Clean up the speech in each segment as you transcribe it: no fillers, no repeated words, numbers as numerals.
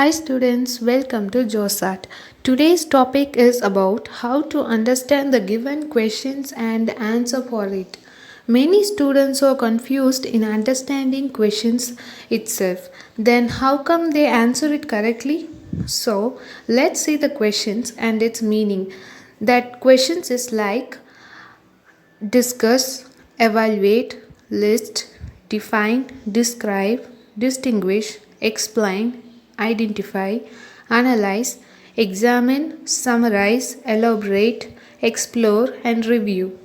Hi students, welcome to JOSAT. Today's topic is about how to understand the given questions and answer for it. Many students are confused in understanding questions itself. Then how come they answer it correctly? So, let's see the questions and its meaning. That questions is like discuss, evaluate, list, define, describe, distinguish, explain, identify, analyze, examine, summarize, elaborate, explore, and review.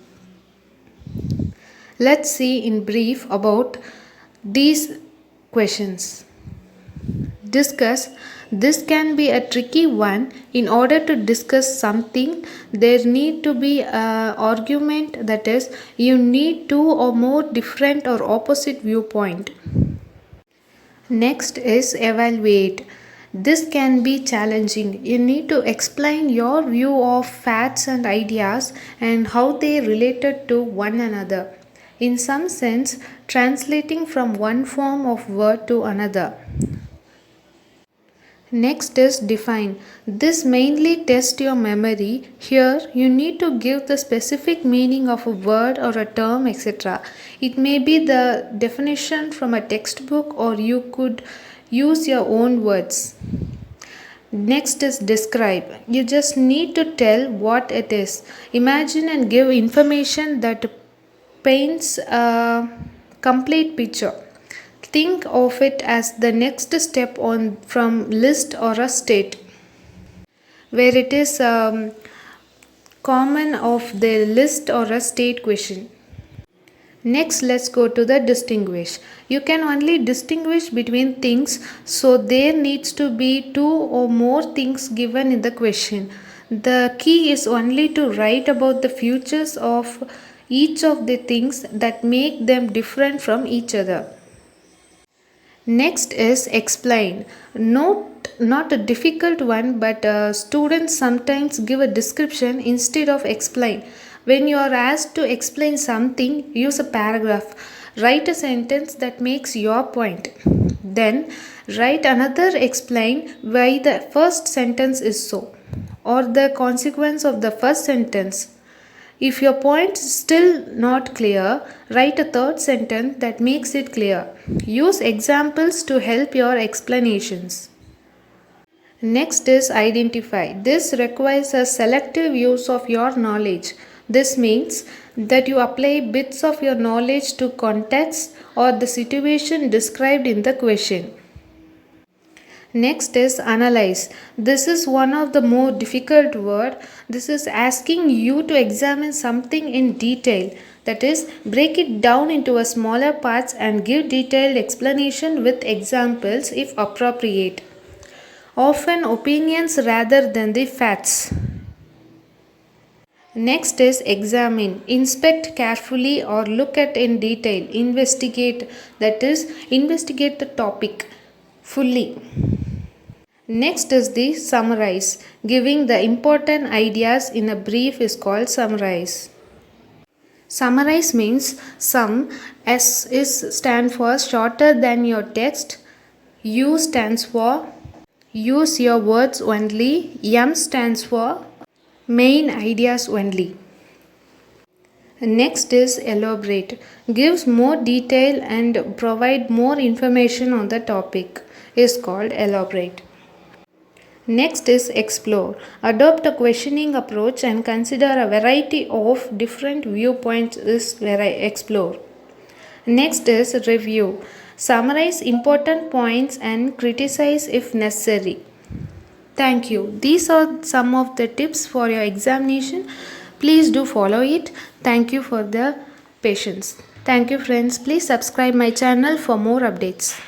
Let's see in brief about these questions. Discuss. This can be a tricky one. In order to discuss something, there need to be an argument, that is, you need two or more different or opposite viewpoint. Next is evaluate. This can be challenging. You need to explain your view of facts and ideas and how they related to one another. In some sense, translating from one form of word to another. Next is define. This mainly tests your memory. Here you need to give the specific meaning of a word or a term, etc. It may be the definition from a textbook, or you could use your own words. Next is describe. You just need to tell what it is. Imagine and give information that paints a complete picture. Think of it as the next step on from list or a state, where it is common of the list or a state question. Next, let's go to the distinguish. You can only distinguish between things, so there needs to be two or more things given in the question. The key is only to write about the features of each of the things that make them different from each other. Next is explain. Not a difficult one, but students sometimes give a description instead of explain. When you are asked to explain something, use a paragraph. Write a sentence that makes your point. Then write another explain why the first sentence is so, or the consequence of the first sentence. If your point is still not clear, write a third sentence that makes it clear. Use examples to help your explanations. Next is identify. This requires a selective use of your knowledge. This means that you apply bits of your knowledge to context or the situation described in the question. Next is analyze. This is one of the more difficult word. This is asking you to examine something in detail. That is, break it down into a smaller parts and give detailed explanation with examples if appropriate. Often opinions rather than the facts. Next is examine. Inspect carefully or look at in detail. Investigate. That is, investigate the topic fully. Next is the summarize. Giving the important ideas in a brief is called summarize. Summarize means sum. S is stand for shorter than your text. U stands for use your words only. M stands for main ideas only. Next is elaborate. Gives more detail and provide more information on the topic is called elaborate. Next is explore. Adopt a questioning approach and consider a variety of different viewpoints is explore. Next is review. Summarize important points and criticize if necessary. Thank you. These are some of the tips for your examination. Please do follow it. Thank you for the patience. Thank you friends. Please subscribe my channel for more updates.